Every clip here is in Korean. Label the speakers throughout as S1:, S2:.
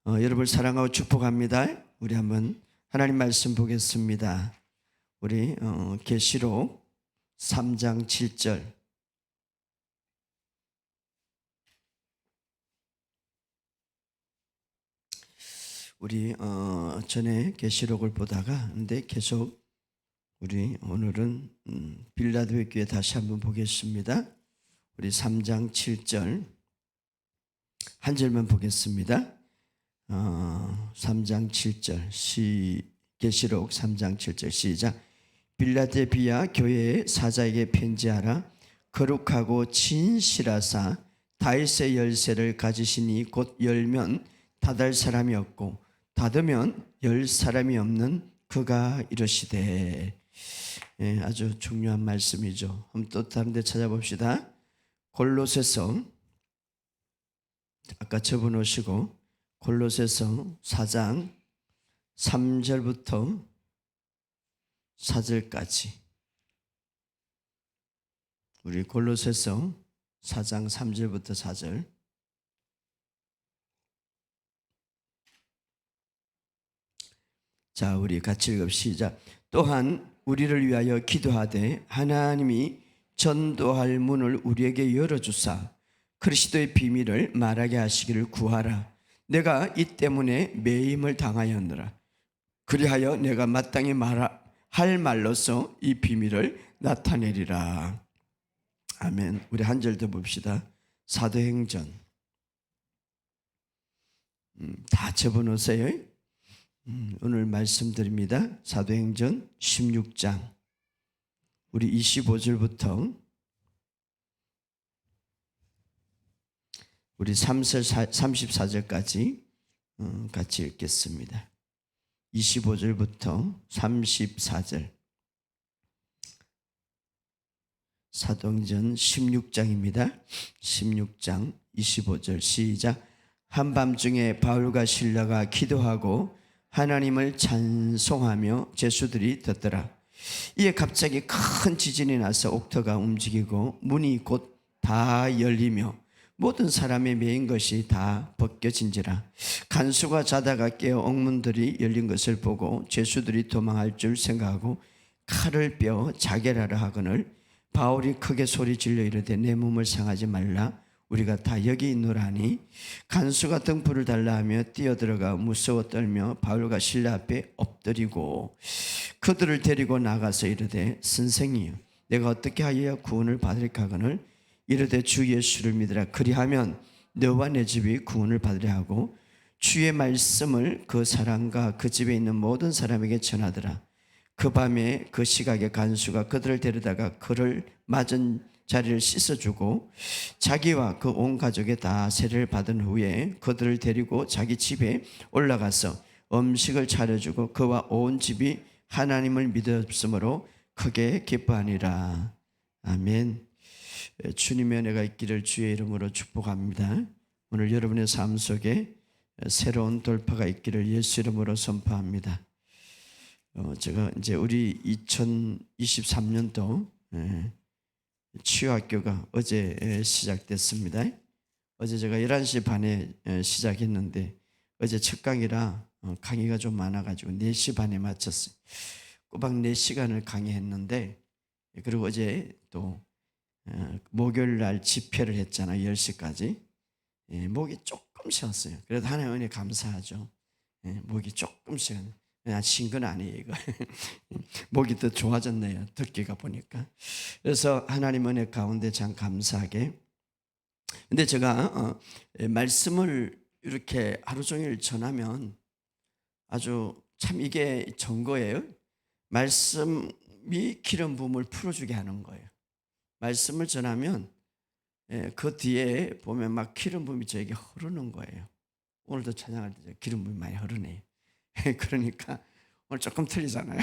S1: 여러분을 사랑하고 축복합니다. 우리 한번 하나님 말씀 보겠습니다. 우리 계시록 3장 7절. 우리 전에 계시록을 보다가 근데 계속 우리 오늘은 빌라델비아 교회 다시 한번 보겠습니다. 우리 3장 7절 한 절만 보겠습니다. 3장 7절 계시록 3장 7절 시작. 빌라델비아 교회의 사자에게 편지하라. 거룩하고 진실하사 다윗의 열쇠를 가지시니 곧 열면 닫을 사람이 없고 닫으면 열 사람이 없는 그가 이르시되. 아주 중요한 말씀이죠. 한번 또 다른 데 찾아봅시다. 골로새서 아까 접어놓으시고 골로새서 4장 3절부터 4절까지 우리 골로새서 4장 3절부터 4절 자 우리 같이 읽읍시다. 또한 우리를 위하여 기도하되 하나님이 전도할 문을 우리에게 열어주사 그리스도의 비밀을 말하게 하시기를 구하라. 내가 이 때문에 매임을 당하였노라. 그리하여 내가 마땅히 할 말로서 이 비밀을 나타내리라. 아멘. 우리 한 절 더 봅시다. 사도행전 다 접어놓으세요. 오늘 말씀드립니다. 사도행전 16장 우리 25절부터 우리 34절까지 같이 읽겠습니다. 25절부터 34절 사도행전 16장입니다. 16장 25절 시작. 한밤중에 바울과 실라가 기도하고 하나님을 찬송하며 제수들이 듣더라. 이에 갑자기 큰 지진이 나서 옥토가 움직이고 문이 곧 다 열리며 모든 사람의 매인 것이 다 벗겨진지라. 간수가 자다가 깨어 옥문들이 열린 것을 보고 죄수들이 도망할 줄 생각하고 칼을 빼어 자결하라 하거늘 바울이 크게 소리 질러 이르되 내 몸을 상하지 말라. 우리가 다 여기 있노라니. 간수가 등불을 달라 하며 뛰어들어가 무서워 떨며 바울과 실라 앞에 엎드리고 그들을 데리고 나가서 이르되 선생이여 내가 어떻게 하여야 구원을 받을까 하거늘 이르되 주 예수를 믿으라. 그리하면 너와 내 집이 구원을 받으려 하고 주의 말씀을 그 사람과 그 집에 있는 모든 사람에게 전하더라. 그 밤에 그 시각에 간수가 그들을 데려다가 그를 맞은 자리를 씻어주고 자기와 그 온 가족에 다 세례를 받은 후에 그들을 데리고 자기 집에 올라가서 음식을 차려주고 그와 온 집이 하나님을 믿었으므로 크게 기뻐하니라. 아멘. 주님의 은혜가 있기를 주의 이름으로 축복합니다. 오늘 여러분의 삶 속에 새로운 돌파가 있기를 예수 이름으로 선포합니다. 제가 이제 우리 2023년도 치유학교가 어제 시작됐습니다. 어제 제가 11시 반에 시작했는데 어제 첫 강의라 강의가 좀 많아가지고 4시 반에 마쳤어요. 꼬박 4시간을 강의했는데 그리고 어제 또 목요일 날 집회를 했잖아요. 10시까지. 목이 조금 쉬었어요. 그래도 하나님 은혜 감사하죠. 목이 조금 쉬었네요. 쉰 건 아니에요 이거. 목이 더 좋아졌네요. 듣기가 보니까. 그래서 하나님 은혜 가운데 참 감사하게. 근데 제가 말씀을 이렇게 하루 종일 전하면 아주 참 이게 전거예요. 말씀이 기름 부음을 풀어주게 하는 거예요. 말씀을 전하면 그 뒤에 보면 막 기름 부음이 저에게 흐르는 거예요. 오늘도 찬양할 때 기름 부음이 많이 흐르네요. 그러니까 오늘 조금 틀리잖아요.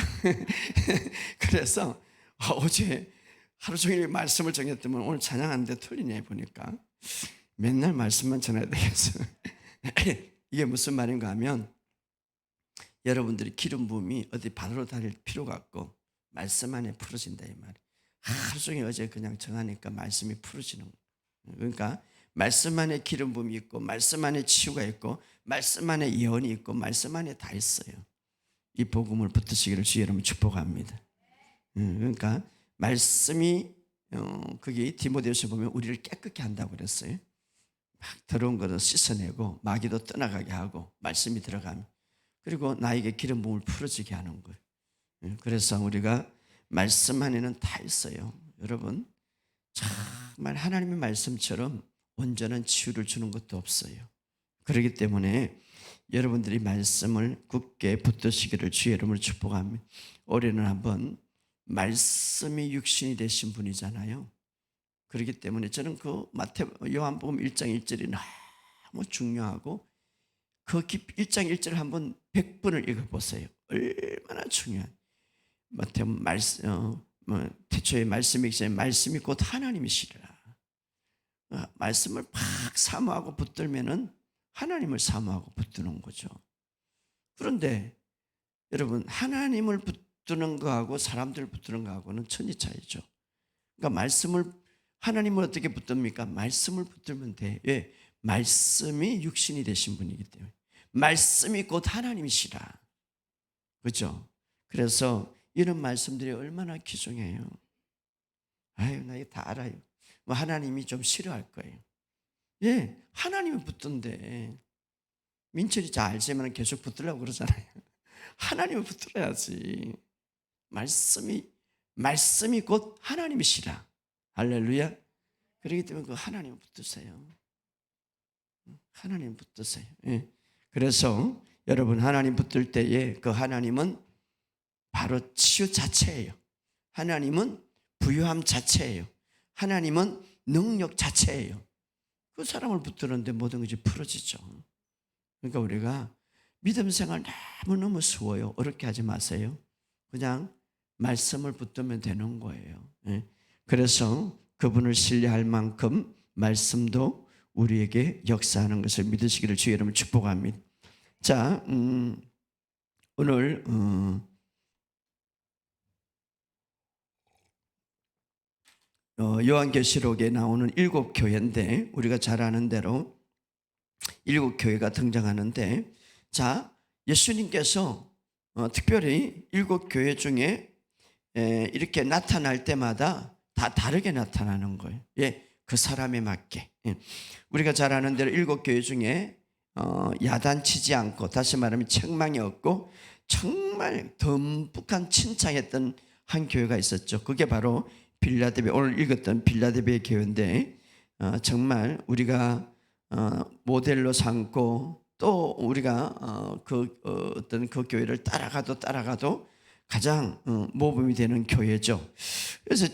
S1: 그래서 어제 하루 종일 말씀을 전했더니 오늘 찬양하는데 틀리네 보니까 맨날 말씀만 전해야 되겠어요. 이게 무슨 말인가 하면 여러분들이 기름 부음이 어디 바다로 다닐 필요가 없고 말씀 안에 풀어진다 이 말이에요. 하루 종일 어제 그냥 정하니까 말씀이 풀어지는 거예요. 그러니까 말씀 안에 기름 부음이 있고 말씀 안에 치유가 있고 말씀 안에 예언이 있고 말씀 안에 다 있어요. 이 복음을 붙드시기를 주의 이름으로 축복합니다. 그러니까 말씀이 그게 디모데후서 보면 우리를 깨끗게 한다고 그랬어요. 막 더러운 것을 씻어내고 마귀도 떠나가게 하고 말씀이 들어가면, 그리고 나에게 기름 부음을 풀어지게 하는 거예요. 그래서 우리가 말씀 안에는 다 있어요. 여러분, 정말 하나님의 말씀처럼 온전한 치유를 주는 것도 없어요. 그렇기 때문에 여러분들이 말씀을 굳게 붙드시기를 주의 이름으로 축복합니다. 올해는 한번 말씀이 육신이 되신 분이잖아요. 그렇기 때문에 저는 그 요한복음 1장 1절이 너무 중요하고, 그 1장 1절을 한번 100번을 읽어보세요. 얼마나 중요한. 마태복음 태초에 말씀이 있으니 말씀이 곧 하나님이시라. 말씀을 팍 사모하고 붙들면은 하나님을 사모하고 붙드는 거죠. 그런데 여러분, 하나님을 붙드는 거하고 사람들을 붙드는 거하고는 천지 차이죠. 그러니까 하나님을 어떻게 붙듭니까? 말씀을 붙들면 돼. 왜? 말씀이 육신이 되신 분이기 때문에. 말씀이 곧 하나님이시라. 그렇죠? 그래서 이런 말씀들이 얼마나 귀중해요. 아유, 나 이거 다 알아요. 뭐 하나님이 좀 싫어할 거예요. 예, 하나님을 붙든데. 민철이 잘 알지만 계속 붙들려고 그러잖아요. 하나님을 붙들어야지. 말씀이 곧 하나님이시라. 할렐루야. 그렇기 때문에 그 하나님을 붙드세요. 하나님 붙드세요. 예. 그래서 여러분, 하나님 붙들 때에 그 하나님은 바로 치유 자체예요. 하나님은 부유함 자체예요. 하나님은 능력 자체예요. 그 사람을 붙드는데 모든 것이 풀어지죠. 그러니까 우리가 믿음 생활 너무너무 쉬워요. 어렵게 하지 마세요. 그냥 말씀을 붙들면 되는 거예요. 그래서 그분을 신뢰할 만큼 말씀도 우리에게 역사하는 것을 믿으시기를 주의 이름으로 축복합니다. 자, 오늘 요한계시록에 나오는 7교회인데, 우리가 잘 아는 대로 7교회가 등장하는데, 자, 예수님께서 특별히 7교회 중에 이렇게 나타날 때마다 다 다르게 나타나는 거예요. 예, 그 사람에 맞게. 우리가 잘 아는 대로 7교회 중에 야단치지 않고, 다시 말하면 책망이 없고 정말 듬뿍한 칭찬했던 한 교회가 있었죠. 그게 바로 빌라델비아, 오늘 읽었던 빌라델비아 교회인데, 정말 우리가 모델로 삼고 또 우리가 어떤 그 교회를 따라가도 가장 모범이 되는 교회죠. 그래서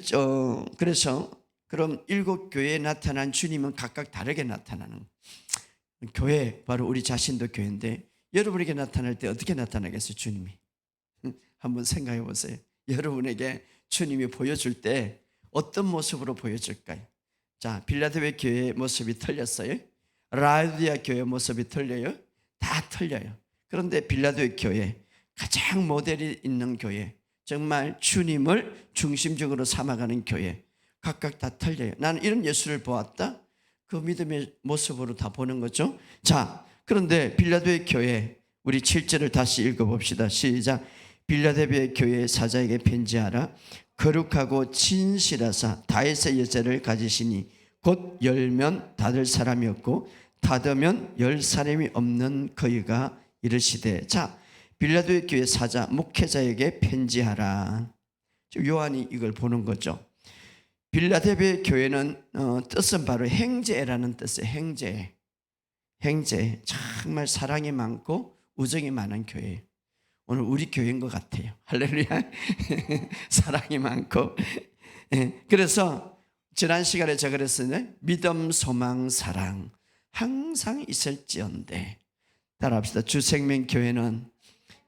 S1: 그럼 7교회에 나타난 주님은 각각 다르게 나타나는 교회, 바로 우리 자신도 교회인데, 여러분에게 나타날 때 어떻게 나타나겠어요? 주님이 한번 생각해 보세요. 여러분에게 주님이 보여줄 때 어떤 모습으로 보여줄까요? 자, 빌라델비아 교회의 모습이 틀렸어요. 라우디아 교회의 모습이 틀려요. 다 틀려요. 그런데 빌라델비아 교회, 가장 모델이 있는 교회, 정말 주님을 중심적으로 삼아가는 교회, 각각 다 틀려요. 나는 이런 예수를 보았다. 그 믿음의 모습으로 다 보는 거죠. 자, 그런데 빌라델비아 교회, 우리 7절을 다시 읽어봅시다. 시작. 빌라델비아 교회의 사자에게 편지하라. 거룩하고 진실하사 다윗의 여자를 가지시니 곧 열면 닫을 사람이 없고 닫으면 열 사람이 없는 그이가 이르시되. 자, 빌라델비아 교회 사자 목회자에게 편지하라. 요한이 이걸 보는 거죠. 빌라델비아 교회는 뜻은 바로 행제라는 뜻이에요. 행제. 정말 사랑이 많고 우정이 많은 교회예요. 오늘 우리 교회인 것 같아요. 할렐루야. 사랑이 많고. 그래서 지난 시간에 제가 그랬어요. 믿음, 소망, 사랑 항상 있을지언데. 따라합시다. 주생명교회는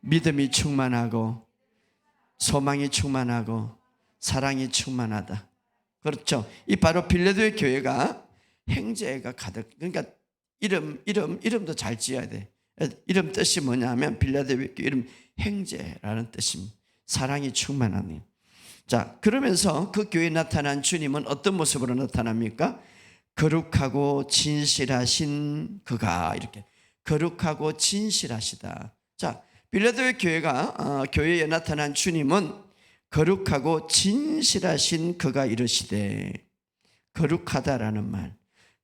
S1: 믿음이 충만하고 소망이 충만하고 사랑이 충만하다. 그렇죠. 이 바로 빌라델비아 교회가 행제가 가득. 그러니까 이름도 잘 지어야 돼. 이름 뜻이 뭐냐면 빌라델비아 교회 이름 행제라는 뜻입니다. 사랑이 충만하니. 자, 그러면서 그 교회에 나타난 주님은 어떤 모습으로 나타납니까? 거룩하고 진실하신 그가, 이렇게 거룩하고 진실하시다. 자, 빌라도의 교회에 나타난 주님은 거룩하고 진실하신 그가 이르시되, 거룩하다라는 말,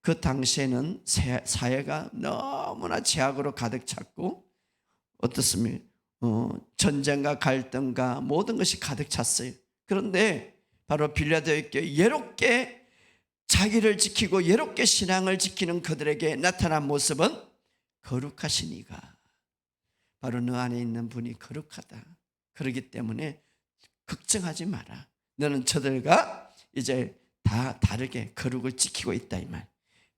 S1: 그 당시에는 사회가 너무나 죄악으로 가득 찼고 어떻습니까? 전쟁과 갈등과 모든 것이 가득 찼어요. 그런데 바로 빌라도의 교회, 예롭게 자기를 지키고 예롭게 신앙을 지키는 그들에게 나타난 모습은 거룩하신 이가, 바로 너 안에 있는 분이 거룩하다. 그렇기 때문에 걱정하지 마라. 너는 저들과 이제 다 다르게 거룩을 지키고 있다, 이 말.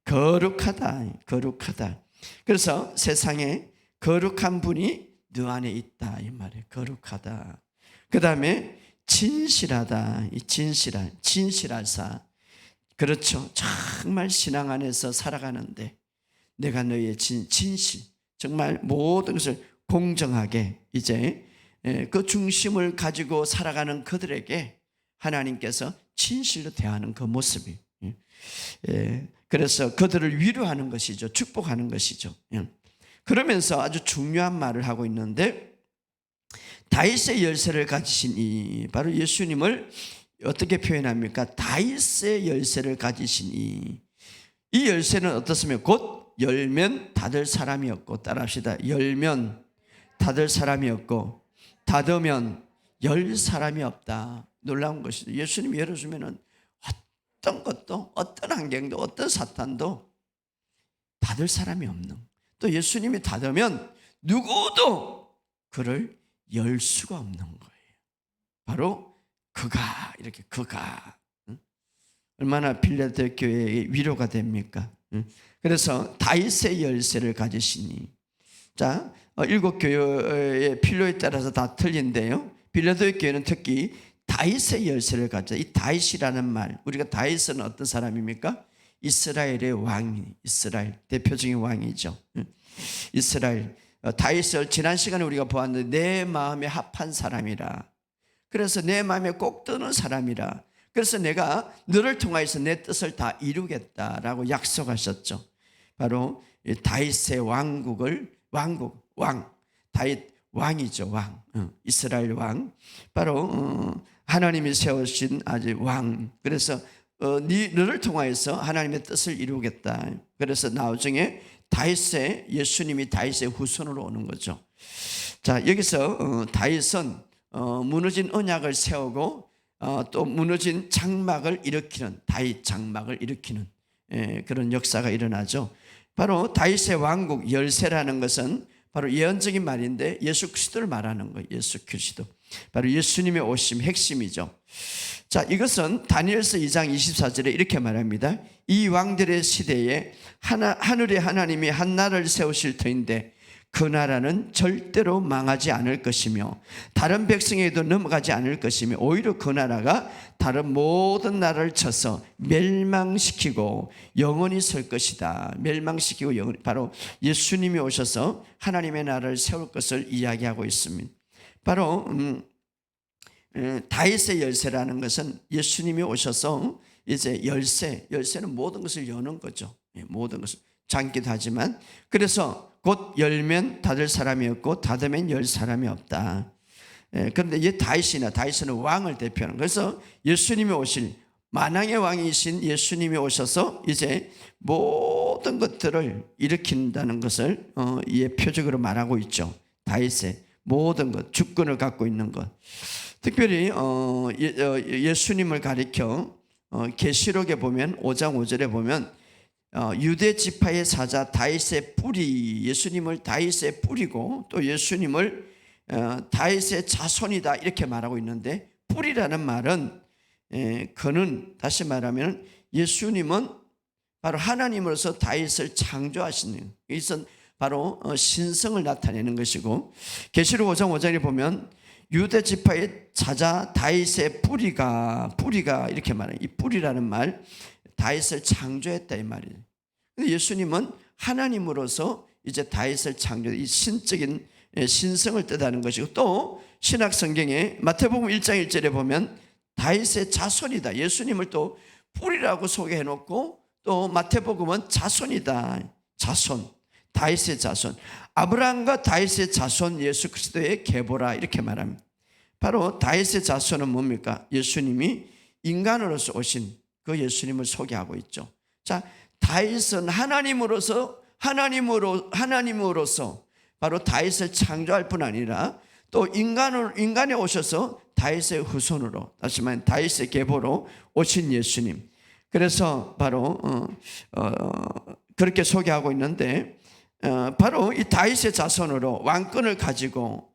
S1: 거룩하다, 거룩하다. 그래서 세상에 거룩한 분이 너 안에 있다, 이 말이에요. 거룩하다. 그 다음에 진실하다. 이 진실하사. 그렇죠. 정말 신앙 안에서 살아가는데 내가 너의 진실, 정말 모든 것을 공정하게 이제 그 중심을 가지고 살아가는 그들에게 하나님께서 진실로 대하는 그 모습이, 그래서 그들을 위로하는 것이죠. 축복하는 것이죠. 그러면서 아주 중요한 말을 하고 있는데, 다윗의 열쇠를 가지신 이, 바로 예수님을 어떻게 표현합니까? 다윗의 열쇠를 가지신 이 열쇠는 어떻습니까? 곧 열면 닫을 사람이었고, 따라합시다. 열면 닫을 사람이었고, 닫으면 열 사람이 없다. 놀라운 것이죠. 예수님이 열어주면은 어떤 것도, 어떤 환경도, 어떤 사탄도 닫을 사람이 없는, 또 예수님이 닫으면 누구도 그를 열 수가 없는 거예요. 바로 그가, 이렇게 그가. 얼마나 빌라도 교회의 위로가 됩니까? 그래서 다윗의 열쇠를 가지시니. 자, 일곱 교회의 필요에 따라서 다 틀린데요, 빌라도의 교회는 특히 다윗의 열쇠를 가져. 이 다윗이라는 말, 우리가 다윗은 어떤 사람입니까? 이스라엘의 왕이, 이스라엘 대표적인 왕이죠. 이스라엘 다윗을 지난 시간에 우리가 보았는데 내 마음에 합한 사람이라, 그래서 내 마음에 꼭 드는 사람이라, 그래서 내가 너를 통하여서 내 뜻을 다 이루겠다라고 약속하셨죠. 바로 다윗의 왕, 다윗 왕이죠. 왕, 이스라엘 왕, 바로 하나님이 세우신 아주 왕. 그래서 너를 통하여서 하나님의 뜻을 이루겠다. 그래서 나중에 다윗의, 예수님이 다윗의 후손으로 오는 거죠. 자, 여기서 다윗은 무너진 언약을 세우고 또 무너진 장막을 일으키는, 다윗 장막을 일으키는 그런 역사가 일어나죠. 바로 다윗의 왕국 열쇠라는 것은 바로 예언적인 말인데 예수 그리스도를 말하는 거예요. 예수 그리스도, 바로 예수님의 오심 핵심이죠. 자, 이것은 다니엘서 2장 24절에 이렇게 말합니다. 이 왕들의 시대에 하늘의 하나님이 한 나라를 세우실 터인데 그 나라는 절대로 망하지 않을 것이며 다른 백성에게도 넘어가지 않을 것이며 오히려 그 나라가 다른 모든 나라를 쳐서 멸망시키고 영원히 설 것이다. 멸망시키고 영원히, 바로 예수님이 오셔서 하나님의 나라를 세울 것을 이야기하고 있습니다. 바로 다윗의 열쇠라는 것은 예수님이 오셔서 이제 열쇠는 모든 것을 여는 거죠. 모든 것을 잠기도 하지만, 그래서 곧 열면 닫을 사람이 없고 닫으면 열 사람이 없다. 그런데 이 다윗은 왕을 대표하는, 그래서 예수님이 오실 만왕의 왕이신 예수님이 오셔서 이제 모든 것들을 일으킨다는 것을 표적으로 말하고 있죠. 다윗의 모든 것, 주권을 갖고 있는 것. 특별히 예수님을 가리켜 계시록에 보면 5장 5절에 보면 유대 지파의 사자 다윗의 뿌리, 예수님을 다윗의 뿌리고 또 예수님을 다윗의 자손이다 이렇게 말하고 있는데, 뿌리라는 말은 그는, 다시 말하면 예수님은 바로 하나님으로서 다윗을 창조하시는, 이것은 바로 신성을 나타내는 것이고, 계시록 5장 5절에 보면 유대 지파의 사자 다윗의 뿌리가 이렇게 말해요. 이 뿌리라는 말, 다윗을 창조했다 이 말이에요. 근데 예수님은 하나님으로서 이제 다윗을 창조, 이 신적인 신성을 뜻하는 것이고, 또 신약 성경에 마태복음 1장 1절에 보면 다윗의 자손이다, 예수님을 또 뿌리라고 소개해 놓고 또 마태복음은 자손이다. 자손, 다윗의 자손, 아브라함과 다윗의 자손 예수 그리스도의 계보라 이렇게 말합니다. 바로 다윗의 자손은 뭡니까? 예수님이 인간으로서 오신 그 예수님을 소개하고 있죠. 자, 다윗은 하나님으로서 바로 다윗을 창조할 뿐 아니라 또 인간에 오셔서 다윗의 후손으로, 다시 말하면 다윗의 계보로 오신 예수님. 그래서 바로 그렇게 소개하고 있는데, 바로 이 다윗의 자손으로 왕권을 가지고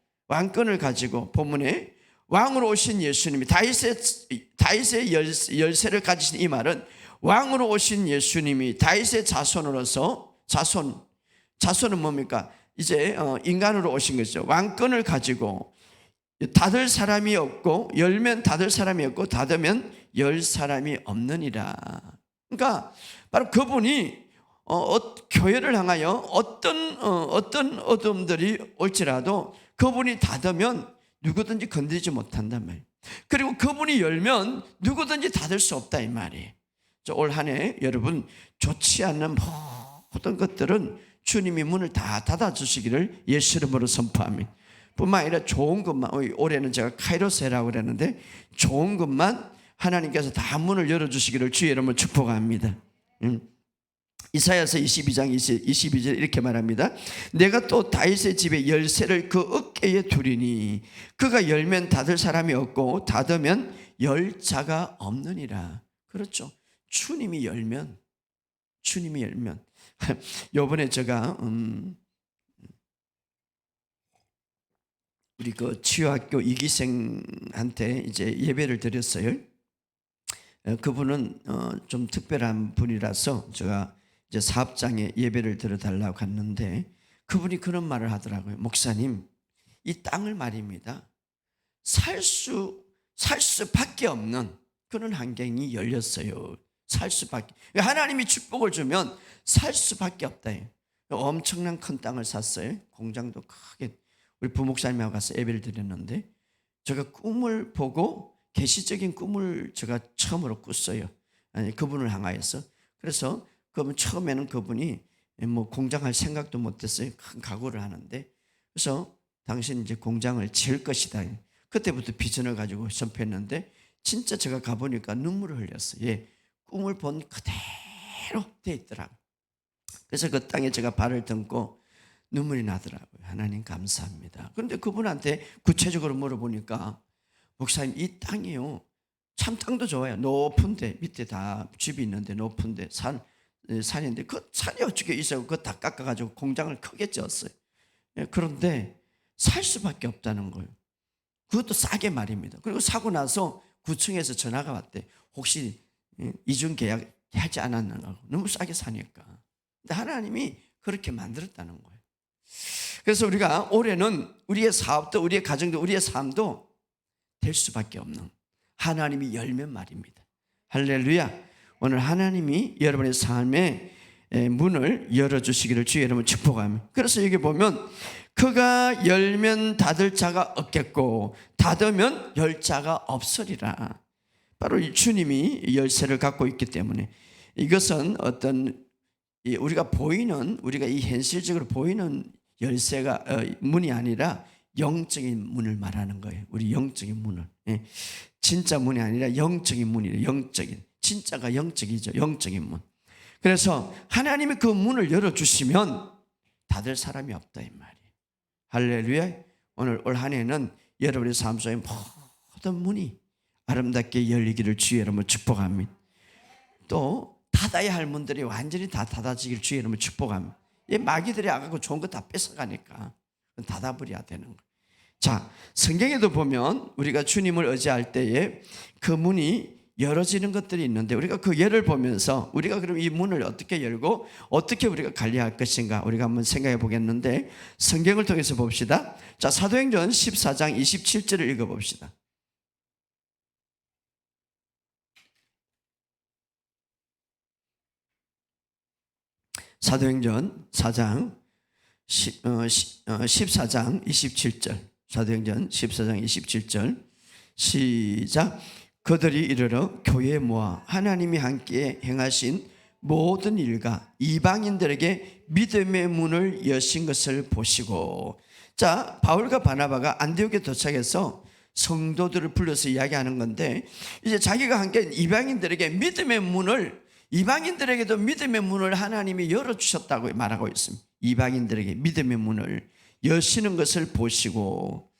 S1: 본문에 왕으로 오신 예수님이, 다윗의 열쇠를 가지신 이 말은 왕으로 오신 예수님이 다윗의 자손으로서, 자손은 뭡니까? 이제 인간으로 오신 거죠. 왕권을 가지고 닫을 사람이 없고, 열면 닫을 사람이 없고, 닫으면 열 사람이 없느니라. 그러니까 바로 그분이 교회를 향하여 어떤 어둠들이 올지라도 그분이 닫으면 누구든지 건드리지 못한단 말이에요. 그리고 그분이 열면 누구든지 닫을 수 없다 이 말이에요. 올 한 해 여러분, 좋지 않는 모든 것들은 주님이 문을 다 닫아주시기를 예수 이름으로 선포합니다. 뿐만 아니라 좋은 것만, 올해는 제가 카이로스라고 그랬는데 좋은 것만 하나님께서 다 문을 열어주시기를 주의 이름으로 축복합니다. 이사야서 22장 22절 이렇게 말합니다. 내가 또 다윗의 집에 열쇠를 그 어깨에 두리니 그가 열면 닫을 사람이 없고 닫으면 열 자가 없느니라. 그렇죠. 주님이 열면 요번에 제가 우리 그 치유학교 이기생한테 이제 예배를 드렸어요. 그분은 좀 특별한 분이라서 제가 이제 사업장에 예배를 드려달라고 갔는데 그분이 그런 말을 하더라고요. 목사님, 이 땅을 말입니다, 살 수밖에 없는 그런 환경이 열렸어요. 살 수밖에. 하나님이 축복을 주면 살 수밖에 없다. 엄청난 큰 땅을 샀어요. 공장도 크게. 우리 부목사님하고 가서 예배를 드렸는데 제가 꿈을 보고 계시적인 꿈을 제가 처음으로 꿨어요. 아니, 그분을 향하여서. 그래서 그분 처음에는 그분이 뭐 공장할 생각도 못했어요. 큰 각오를 하는데, 그래서 당신 이제 공장을 지을 것이다. 그때부터 비전을 가지고 선포했는데 진짜 제가 가보니까 눈물을 흘렸어요. 예, 꿈을 본 그대로 돼 있더라고요. 그래서 그 땅에 제가 발을 딛고 눈물이 나더라고요. 하나님 감사합니다. 그런데 그분한테 구체적으로 물어보니까 목사님, 이 땅이요, 참 땅도 좋아요. 높은데, 밑에 다 집이 있는데 높은데 산인데 그 산이 어떻게 있어요? 그거 다 깎아가지고 공장을 크게 지었어요. 그런데 살 수밖에 없다는 거예요. 그것도 싸게 말입니다. 그리고 사고 나서 구청에서 전화가 왔대. 혹시 이중 계약 하지 않았나? 너무 싸게 사니까. 근데 하나님이 그렇게 만들었다는 거예요. 그래서 우리가 올해는 우리의 사업도, 우리의 가정도, 우리의 삶도 될 수밖에 없는, 하나님이 열면 말입니다. 할렐루야. 오늘 하나님이 여러분의 삶의 문을 열어주시기를 주의 이름으로 축복합니다. 그래서 여기 보면 그가 열면 닫을 자가 없겠고 닫으면 열 자가 없으리라. 바로 주님이 열쇠를 갖고 있기 때문에, 이것은 어떤 우리가 이 현실적으로 보이는 열쇠가 문이 아니라 영적인 문을 말하는 거예요. 우리 영적인 문을. 진짜 문이 아니라 영적인 문이에요. 영적인. 진짜가 영적이죠. 영적인 문. 그래서 하나님이 그 문을 열어주시면 닫을 사람이 없다 이 말이에요. 할렐루야. 오늘 올 한 해는 여러분의 삶 속에 모든 문이 아름답게 열리기를 주의 이름으로 축복합니다. 또 닫아야 할 문들이 완전히 다 닫아지기를 주의 이름으로 축복합니다. 마귀들이 아가고 좋은 거 다 뺏어가니까 닫아버려야 되는 거예요. 자, 성경에도 보면 우리가 주님을 의지할 때에 그 문이 열어지는 것들이 있는데, 우리가 그 예를 보면서 우리가 그럼 이 문을 어떻게 열고 어떻게 우리가 관리할 것인가 우리가 한번 생각해 보겠는데, 성경을 통해서 봅시다. 자, 사도행전 14장 27절을 읽어봅시다. 사도행전 14장 27절. 사도행전 14장 27절 시작. 그들이 이르러 교회에 모아 하나님이 함께 행하신 모든 일과 이방인들에게 믿음의 문을 여신 것을 보시고. 자, 바울과 바나바가 안디옥에 도착해서 성도들을 불러서 이야기하는 건데, 이제 자기가 함께 이방인들에게 믿음의 문을, 이방인들에게도 믿음의 문을 하나님이 열어주셨다고 말하고 있습니다. 이방인들에게 믿음의 문을 여시는 것을 보시고.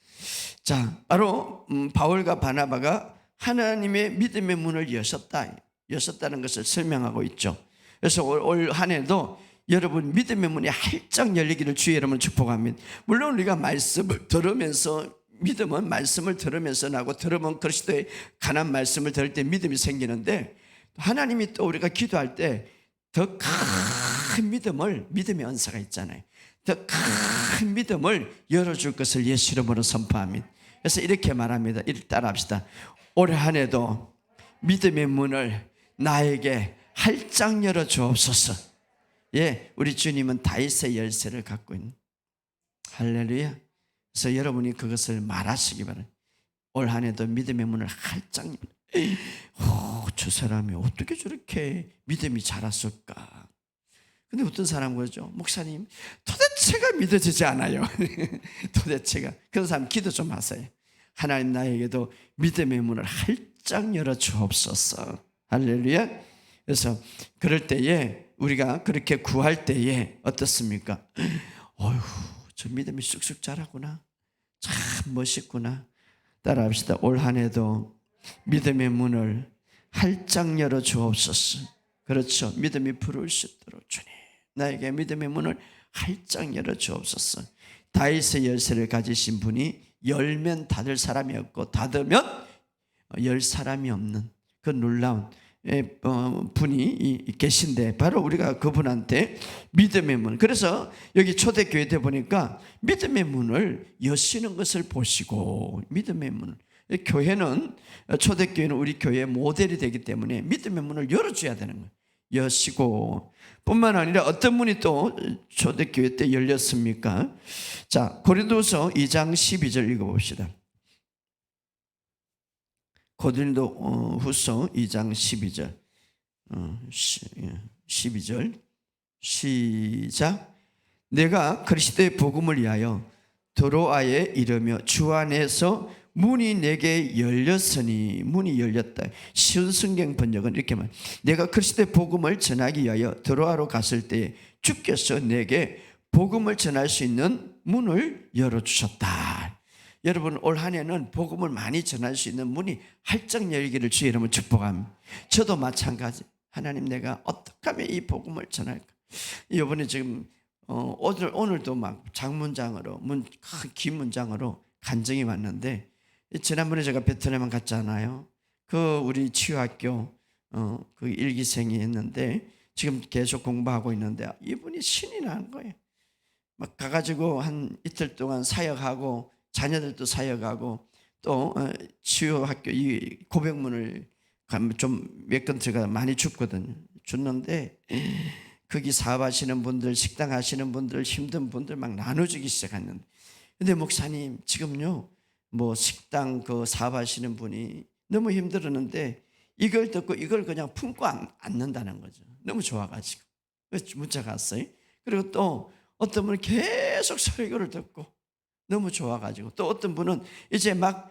S1: 자, 바로 바울과 바나바가 하나님의 믿음의 문을 여셨다는 것을 설명하고 있죠. 그래서 올 한 해도 여러분 믿음의 문이 활짝 열리기를 주의 이름으로 축복합니다. 물론 우리가 말씀을 들으면서, 믿음은 말씀을 들으면서 나고, 들으면 그리스도의 강한 말씀을 들을 때 믿음이 생기는데, 하나님이 또 우리가 기도할 때 더 큰 믿음의 은사가 있잖아요. 더 큰 믿음을 열어줄 것을 예수 이름으로 선포합니다. 그래서 이렇게 말합니다. 이렇게 따라합시다. 올 한 해도 믿음의 문을 나에게 활짝 열어 주옵소서. 예, 우리 주님은 다윗의 열쇠를 갖고 있는, 할렐루야. 그래서 여러분이 그것을 말하시기 바랍니다. 올 한 해도 믿음의 문을 활짝 열어. 저 사람이 어떻게 저렇게 믿음이 자랐을까? 근데 어떤 사람 그러죠. 목사님, 도대체가 믿어지지 않아요. 도대체가. 그런 사람 기도 좀 하세요. 하나님, 나에게도 믿음의 문을 활짝 열어 주옵소서. 할렐루야. 그래서 그럴 때에, 우리가 그렇게 구할 때에 어떻습니까? 어휴, 저 믿음이 쑥쑥 자라구나. 참 멋있구나. 따라합시다. 올 한 해도 믿음의 문을 활짝 열어 주옵소서. 그렇죠. 믿음이 부를 수 있도록 주님, 나에게 믿음의 문을 활짝 열어 주옵소서. 다윗의 열쇠를 가지신 분이 열면 닫을 사람이 없고, 닫으면 열 사람이 없는 그 놀라운 분이 계신데, 바로 우리가 그분한테 믿음의 문. 그래서 여기 초대교회 때 보니까 믿음의 문을 여시는 것을 보시고, 믿음의 문. 교회는, 초대교회는 우리 교회의 모델이 되기 때문에 믿음의 문을 열어줘야 되는 거예요. 여시고. 뿐만 아니라 어떤 문이 또 초대교회 때 열렸습니까? 자, 고린도서 2장 12절 읽어봅시다. 고린도 후서 2장 12절 12절 시작. 내가 그리스도의 복음을 위하여 드로아에 이르며 주 안에서 문이 내게 열렸으니. 문이 열렸다. 쉬운 성경 번역은 이렇게 말. 내가 그리스도의 복음을 전하기 위하여 드로아로 갔을 때 주께서 내게 복음을 전할 수 있는 문을 열어주셨다. 여러분, 올 한 해는 복음을 많이 전할 수 있는 문이 활짝 열기를 주의 이름으로 축복합니다. 저도 마찬가지. 하나님, 내가 어떻게 하면 이 복음을 전할까? 이번에 지금 오늘도 막 장문장으로, 긴 문장으로 간증이 왔는데, 지난번에 제가 베트남 갔잖아요. 그 우리 치유학교 그 일기생이 했는데, 지금 계속 공부하고 있는데, 이분이 신이 난 거예요. 막 가가지고 한 이틀 동안 사역하고, 자녀들도 사역하고, 또 치유학교 이 고백문을 좀 몇 건트가 많이 줬거든요. 줬는데 거기 사업하시는 분들, 식당 하시는 분들, 힘든 분들 막 나눠주기 시작했는데, 근데 목사님, 지금요 뭐 식당 그 사업하시는 분이 너무 힘들었는데 이걸 듣고 이걸 그냥 품고 앉는다는 거죠. 너무 좋아가지고 문자가 왔어요. 그리고 또 어떤 분은 계속 설교를 듣고 너무 좋아가지고, 또 어떤 분은 이제 막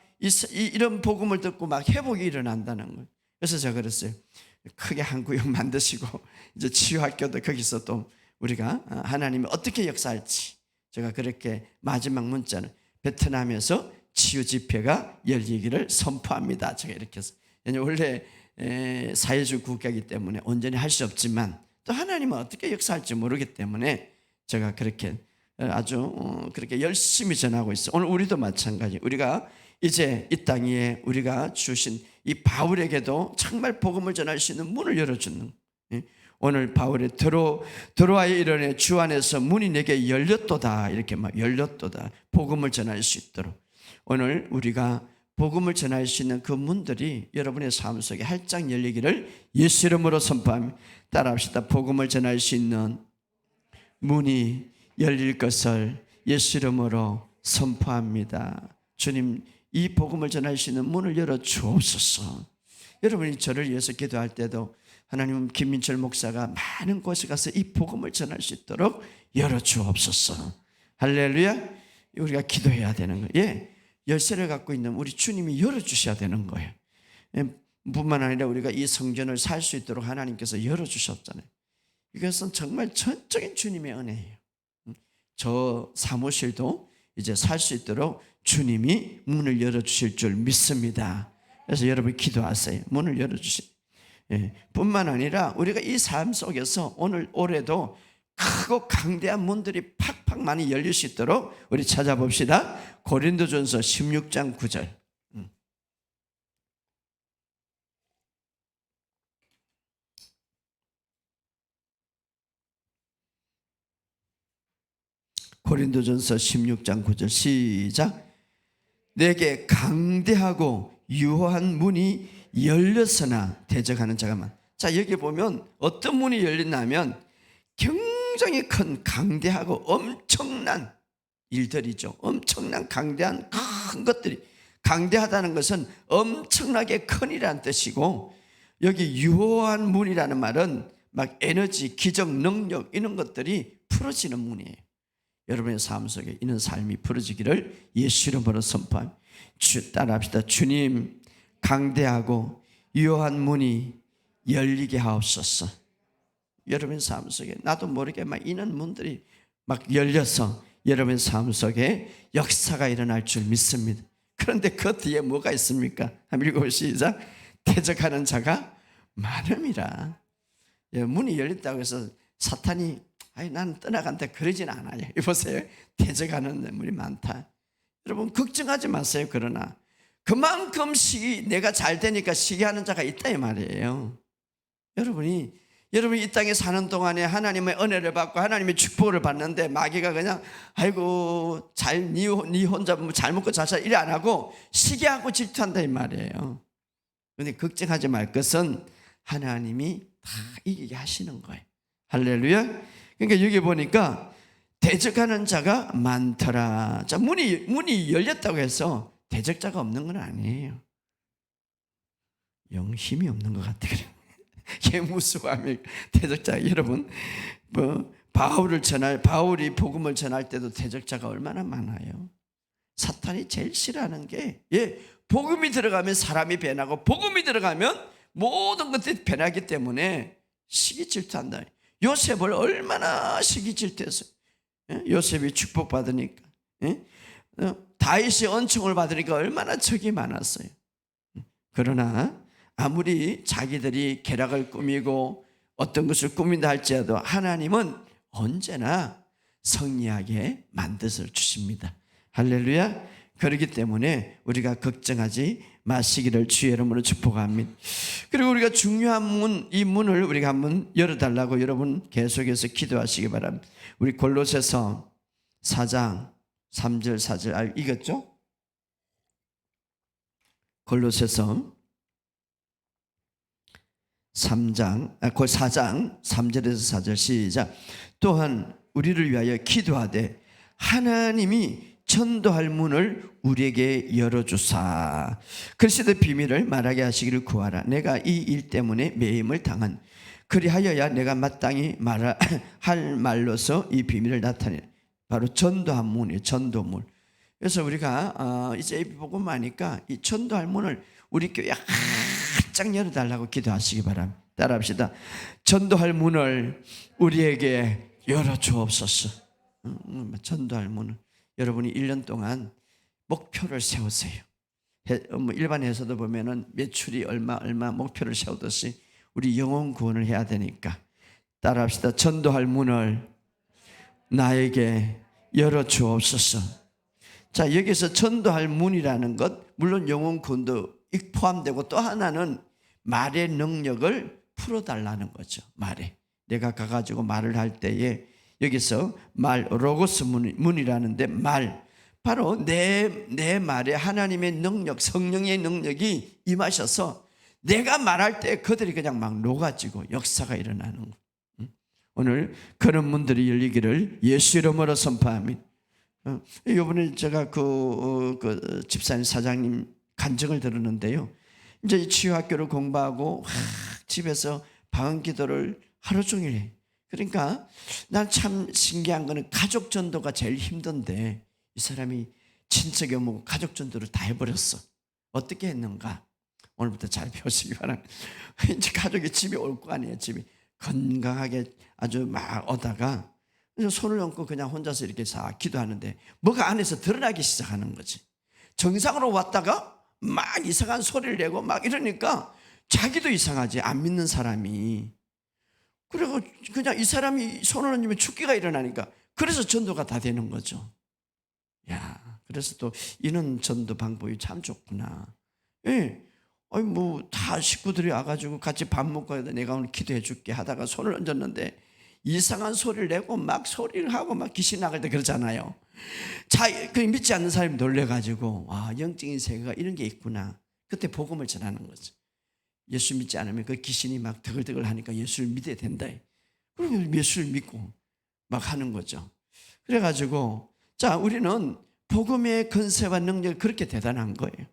S1: 이런 복음을 듣고 막 회복이 일어난다는 거예요. 그래서 제가 그랬어요. 크게 한 구역 만드시고 이제 치유학교도 거기서 또 우리가 하나님이 어떻게 역사할지, 제가 그렇게 마지막 문자는 베트남에서 치유 집회가 열리기를 선포합니다. 제가 이렇게 해서, 원래 사회주의 국가이기 때문에 온전히 할 수 없지만 또 하나님은 어떻게 역사할지 모르기 때문에 제가 그렇게 아주 그렇게 열심히 전하고 있어요. 오늘 우리도 마찬가지. 우리가 이제 이 땅 위에 우리가 주신 이 바울에게도 정말 복음을 전할 수 있는 문을 열어주는, 오늘 바울의 드로아에 이르네 주 안에서 문이 내게 열렸도다. 이렇게 막 열렸도다. 복음을 전할 수 있도록 오늘 우리가 복음을 전할 수 있는 그 문들이 여러분의 삶 속에 활짝 열리기를 예수 이름으로 선포합니다. 따라합시다. 복음을 전할 수 있는 문이 열릴 것을 예수 이름으로 선포합니다. 주님, 이 복음을 전할 수 있는 문을 열어 주옵소서. 여러분이 저를 위해서 기도할 때도 하나님 김민철 목사가 많은 곳에 가서 이 복음을 전할 수 있도록 열어주옵소서. 할렐루야. 우리가 기도해야 되는 거예요. 예, 열쇠를 갖고 있는 우리 주님이 열어주셔야 되는 거예요. 뿐만 아니라 우리가 이 성전을 살 수 있도록 하나님께서 열어주셨잖아요. 이것은 정말 전적인 주님의 은혜예요. 저 사무실도 이제 살 수 있도록 주님이 문을 열어주실 줄 믿습니다. 그래서 여러분 기도하세요. 문을 열어주세요. 예, 뿐만 아니라 우리가 이 삶 속에서 올해도 크고 강대한 문들이 팍팍 많이 열릴 수 있도록 우리 찾아봅시다. 고린도전서 16장 9절. 고린도전서 16장 9절 시작. 내게 강대하고 유효한 문이 열렸으나 대적하는 자가 많. 자, 여기 보면 어떤 문이 열린다면 굉장히 큰 강대하고 엄청난 일들이죠. 엄청난 강대한 큰 것들이, 강대하다는 것은 엄청나게 큰이라는 뜻이고, 여기 유효한 문이라는 말은 막 에너지, 기적, 능력 이런 것들이 풀어지는 문이에요. 여러분의 삶 속에 이런 삶이 풀어지기를 예수 이름으로 선포합니다. 따라합시다. 주님, 강대하고 유효한 문이 열리게 하옵소서. 여러분의 삶 속에 나도 모르게 막 이런 문들이 막 열려서 여러분의 삶 속에 역사가 일어날 줄 믿습니다. 그런데 그 뒤에 뭐가 있습니까? 한번 읽어보시죠. 시작. 대적하는 자가 많음이라. 문이 열렸다고 해서 사탄이 아니 나는 떠나간다 그러진 않아요. 보세요. 대적하는 문이 많다. 여러분 걱정하지 마세요. 그러나 그만큼 내가 잘 되니까 시기하는 자가 있다 이 말이에요. 여러분이 이 땅에 사는 동안에 하나님의 은혜를 받고 하나님의 축복을 받는데 마귀가 그냥 아이고 네 혼자 잘 먹고 잘 살 일 안 하고 시기하고 질투한다 이 말이에요. 그런데 걱정하지 말 것은 하나님이 다 이기게 하시는 거예요. 할렐루야. 그러니까 여기 보니까 대적하는 자가 많더라. 자, 문이 열렸다고 해서 대적자가 없는 건 아니에요. 영 힘이 없는 것 같아요. 개무수하며 대적자. 여러분 바울이 복음을 전할 때도 대적자가 얼마나 많아요. 사탄이 제일 싫어하는 게 복음이 들어가면 사람이 변하고 복음이 들어가면 모든 것들이 변하기 때문에 시기 질투한다. 요셉을 얼마나 시기 질투했어요. 요셉이 축복받으니까, 다윗이恩宠을 받으니까 얼마나 적이 많았어요. 그러나 아무리 자기들이 계략을 꾸미고 어떤 것을 꾸민다 할지라도 하나님은 언제나 승리하게 만들어 주십니다. 할렐루야. 그렇기 때문에 우리가 걱정하지 마시기를 주의 이름으로 축복합니다. 그리고 우리가 중요한 이 문을 우리가 한번 열어달라고 여러분 계속해서 기도하시기 바랍니다. 우리 골로새서 4장 3절 4절 읽었죠? 골로새서 4장 3절에서 4절 시작. 또한 우리를 위하여 기도하되 하나님이 전도할 문을 우리에게 열어주사 그리스도의 비밀을 말하게 하시기를 구하라. 내가 이 일 때문에 매임을 당한 그리하여야 내가 마땅히 할 말로서 이 비밀을 나타내. 바로 전도한 문이에요. 전도문. 그래서 우리가 이제 복음 하니까 이 전도할 문을 우리 교회에 활짝 열어달라고 기도하시기 바랍니다. 따라합시다. 전도할 문을 우리에게 열어주옵소서. 전도할 문을. 여러분이 1년 동안 목표를 세우세요. 일반 회사도 보면은 매출이 얼마 목표를 세우듯이 우리 영혼 구원을 해야 되니까 따라합시다. 전도할 문을 나에게 열어주옵소서. 자, 여기서 전도할 문이라는 것, 물론 영혼 구원도 포함되고 또 하나는 말의 능력을 풀어달라는 거죠. 말에 내가 가가지고 말을 할 때에 여기서 말 로고스 문이라는데 말 바로 내 말에 하나님의 능력, 성령의 능력이 임하셔서 내가 말할 때 그들이 그냥 막 녹아지고 역사가 일어나는 거. 오늘 그런 문들이 열리기를 예수 이름으로 선포합니다. 이번에 제가 그 집사님 사장님 간증을 들었는데요. 이제 치유학교를 공부하고 집에서 방언 기도를 하루 종일 해. 그러니까 난 참 신기한 거는 가족 전도가 제일 힘든데 이 사람이 친척이 오고 가족 전도를 다 해버렸어. 어떻게 했는가? 오늘부터 잘 배우시기 바랍니다. 이제 가족이 집에 올 거 아니에요. 집에 건강하게 아주 막 오다가 손을 얹고 그냥 혼자서 이렇게 싹 기도하는데 뭐가 안에서 드러나기 시작하는 거지. 정상으로 왔다가 막 이상한 소리를 내고 막 이러니까 자기도 이상하지, 안 믿는 사람이. 그리고 그냥 이 사람이 손을 얹으면 죽기가 일어나니까 그래서 전도가 다 되는 거죠. 야, 그래서 또 이런 전도 방법이 참 좋구나. 예. 아니 뭐 다 식구들이 와가지고 같이 밥 먹고 내가 오늘 기도해 줄게 하다가 손을 얹었는데 이상한 소리를 내고 막 소리를 하고 막 귀신 나갈 때 그러잖아요. 자, 그 믿지 않는 사람이 놀래가지고 아, 영적인 세계가 이런 게 있구나. 그때 복음을 전하는 거죠. 예수 믿지 않으면 그 귀신이 막 드글드글 하니까 예수를 믿어야 된다. 그러면 예수를 믿고 막 하는 거죠. 그래가지고 자, 우리는 복음의 권세와 능력이 그렇게 대단한 거예요.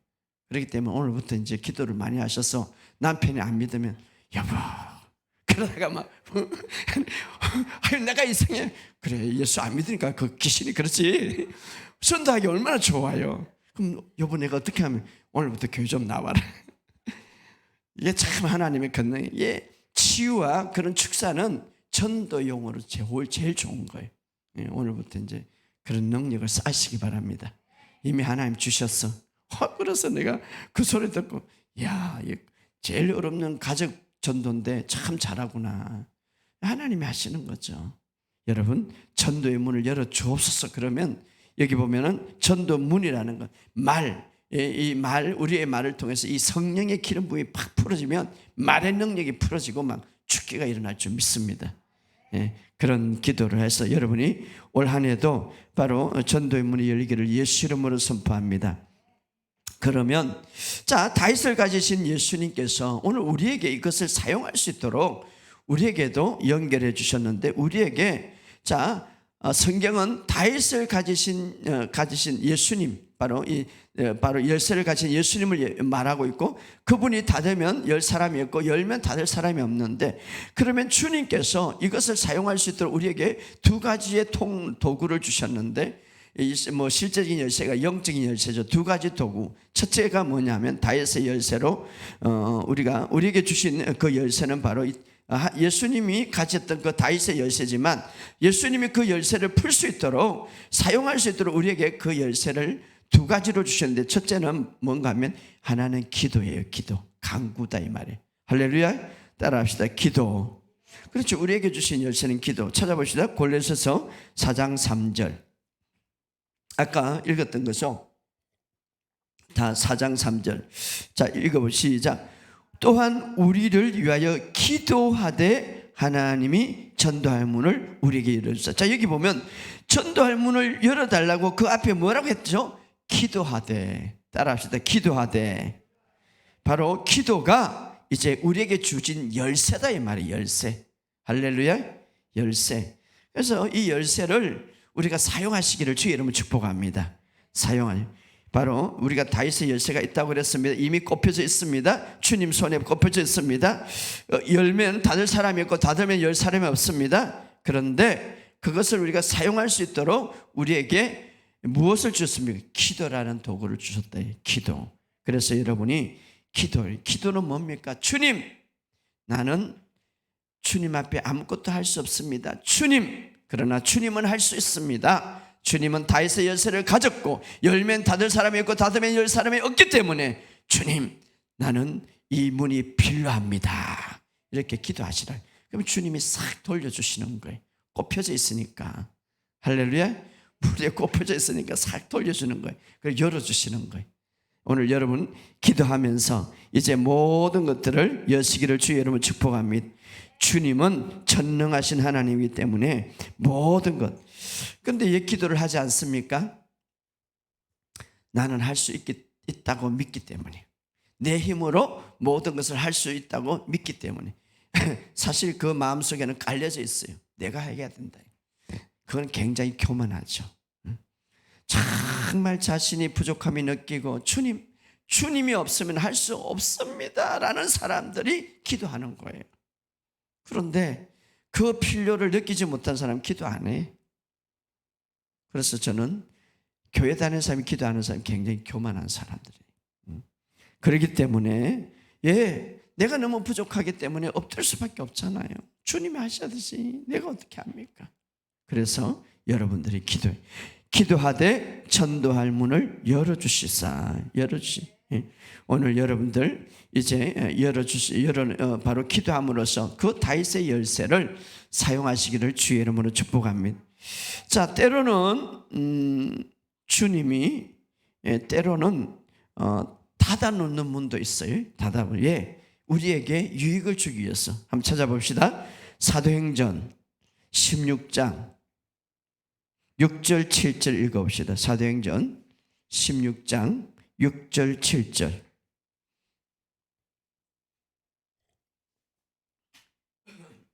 S1: 그렇기 때문에 오늘부터 이제 기도를 많이 하셔서 남편이 안 믿으면 여보 그러다가 막 아유 내가 이상해. 그래 예수 안 믿으니까 그 귀신이 그렇지. 전도하기 얼마나 좋아요. 그럼 여보 내가 어떻게 하면 오늘부터 교회 좀 나와라. 이게 참 하나님의 권능이에요. 예, 치유와 그런 축사는 전도용으로 제일 좋은 거예요. 예, 오늘부터 이제 그런 능력을 쌓으시기 바랍니다. 이미 하나님 주셨어. 그래서 내가 그 소리 듣고 야, 제일 어렵는 가족 전도인데 참 잘하구나. 하나님이 하시는 거죠. 여러분 전도의 문을 열어 주옵소서. 그러면 여기 보면은 전도 문이라는 건 이 말, 우리의 말을 통해서 이 성령의 기름 부음이 팍 풀어지면 말의 능력이 풀어지고 막 축기가 일어날 줄 믿습니다. 예, 그런 기도를 해서 여러분이 올 한 해도 바로 전도의 문이 열리기를 예수 이름으로 선포합니다. 그러면 자, 다윗을 가지신 예수님께서 오늘 우리에게 이것을 사용할 수 있도록 우리에게도 연결해 주셨는데 우리에게 자, 성경은 다윗을 가지신 예수님 바로 열쇠를 가진 예수님을 말하고 있고 그분이 닫으면 열 사람이었고 열면 닫을 사람이 없는데 그러면 주님께서 이것을 사용할 수 있도록 우리에게 두 가지의 도구를 주셨는데 뭐 실제적인 열쇠가 영적인 열쇠죠. 두 가지 도구. 첫째가 뭐냐면 다윗의 열쇠로 우리에게 주신 그 열쇠는 바로 예수님이 가졌던 그 다윗의 열쇠지만 예수님이 그 열쇠를 풀 수 있도록 사용할 수 있도록 우리에게 그 열쇠를 두 가지로 주셨는데 첫째는 뭔가 하면 하나는 기도예요. 기도. 간구다 이 말이에요. 할렐루야. 따라합시다. 기도. 그렇죠. 우리에게 주신 열쇠는 기도. 찾아봅시다. 골로새서 4장 3절. 아까 읽었던 것이죠. 다 4장 3절. 자, 읽어보시죠. 시작. 또한 우리를 위하여 기도하되 하나님이 전도할 문을 우리에게 열어주사. 자, 여기 보면 전도할 문을 열어달라고 그 앞에 뭐라고 했죠? 기도하되. 따라합시다. 기도하되. 바로 기도가 이제 우리에게 주신 열쇠다 이 말이에요. 열쇠. 할렐루야. 열쇠. 그래서 이 열쇠를 우리가 사용하시기를 주의 이름으로 축복합니다. 사용할. 바로 우리가 다윗의 열쇠가 있다고 그랬습니다. 이미 꼽혀져 있습니다. 주님 손에 꼽혀져 있습니다. 열면 닫을 사람이 없고 닫으면 열 사람이 없습니다. 그런데 그것을 우리가 사용할 수 있도록 우리에게 무엇을 주셨습니까? 기도라는 도구를 주셨다. 기도. 그래서 여러분이 기도는 뭡니까? 주님, 나는 주님 앞에 아무것도 할 수 없습니다. 주님, 그러나 주님은 할 수 있습니다. 주님은 다윗의 열쇠를 가졌고 열면 닫을 사람이 없고 닫으면 열 사람이 없기 때문에 주님, 나는 이 문이 필요합니다. 이렇게 기도하시라. 그럼 주님이 싹 돌려주시는 거예요. 꼽혀져 있으니까. 할렐루야. 물에 꼽혀져 있으니까 싹 돌려주는 거예요. 그리고 열어주시는 거예요. 오늘 여러분 기도하면서 이제 모든 것들을 여시기를 주의 이름으로 축복합니다. 주님은 전능하신 하나님이기 때문에 모든 것. 그런데 왜 기도를 하지 않습니까? 나는 할 수 있다고 믿기 때문에. 내 힘으로 모든 것을 할 수 있다고 믿기 때문에. 사실 그 마음속에는 깔려져 있어요. 내가 해야 된다. 그건 굉장히 교만하죠. 정말 자신이 부족함이 느끼고 주님이 없으면 할 수 없습니다 라는 사람들이 기도하는 거예요. 그런데 그 필요를 느끼지 못한 사람 기도 안 해. 그래서 저는 교회 다니는 사람이 기도하는 사람이 굉장히 교만한 사람들이에요. 그렇기 때문에 내가 너무 부족하기 때문에 엎드릴 수밖에 없잖아요. 주님이 하셔야지 내가 어떻게 합니까? 그래서 여러분들이 기도하되 전도할 문을 열어주시사. 오늘 여러분들 이제 바로 기도함으로써 그 다윗의 열쇠를 사용하시기를 주의 이름으로 축복합니다. 자, 때로는 주님이 때로는 닫아놓는 문도 있어요. 우리에게 유익을 주기 위해서. 한번 찾아봅시다. 사도행전 16장 6절 7절 읽어봅시다. 사도행전 16장 6절 7절.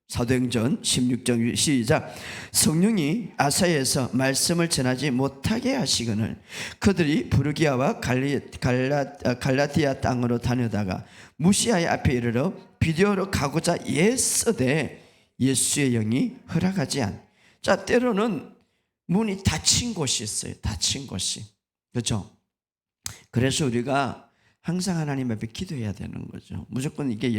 S1: 사도행전 16장 시작. 성령이 아사야에서 말씀을 전하지 못하게 하시거늘 그들이 부르기아와 갈라디아 땅으로 다니다가 무시아의 앞에 이르러 비디오로 가고자 애쓰되 예수의 영이 허락하지 않. 자, 때로는 문이 닫힌 곳이 있어요. 닫힌 곳이. 그렇죠? 그래서 우리가 항상 하나님 앞에 기도해야 되는 거죠. 무조건 이게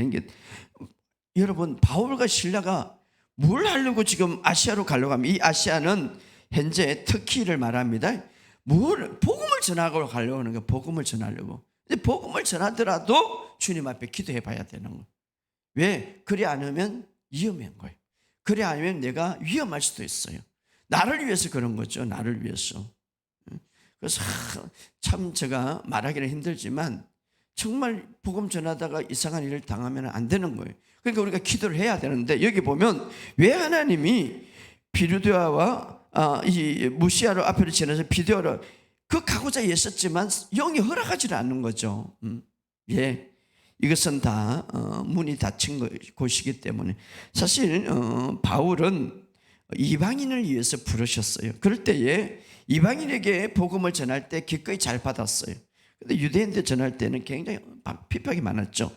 S1: 여러분, 바울과 실라가 뭘 하려고 지금 아시아로 가려고 하면, 이 아시아는 현재 터키를 말합니다. 복음을 전하고 가려고 하는 거예요. 복음을 전하려고. 근데 복음을 전하더라도 주님 앞에 기도해 봐야 되는 거예요. 왜? 그래 않으면 위험한 거예요. 그래 아니면 내가 위험할 수도 있어요. 나를 위해서 그런 거죠. 나를 위해서. 그래서 참 제가 말하기는 힘들지만 정말 복음 전하다가 이상한 일을 당하면 안 되는 거예요. 그러니까 우리가 기도를 해야 되는데, 여기 보면 왜 하나님이 비루디아와 이 무시아로 앞에를 지나서 비디오로 그 가고자 애썼지만 영이 허락하지 않는 거죠. 이것은 다 문이 닫힌 곳이기 때문에. 사실 바울은 이방인을 위해서 부르셨어요. 그럴 때에 이방인에게 복음을 전할 때 기꺼이 잘 받았어요. 근데 유대인들 전할 때는 굉장히 핍박이 많았죠.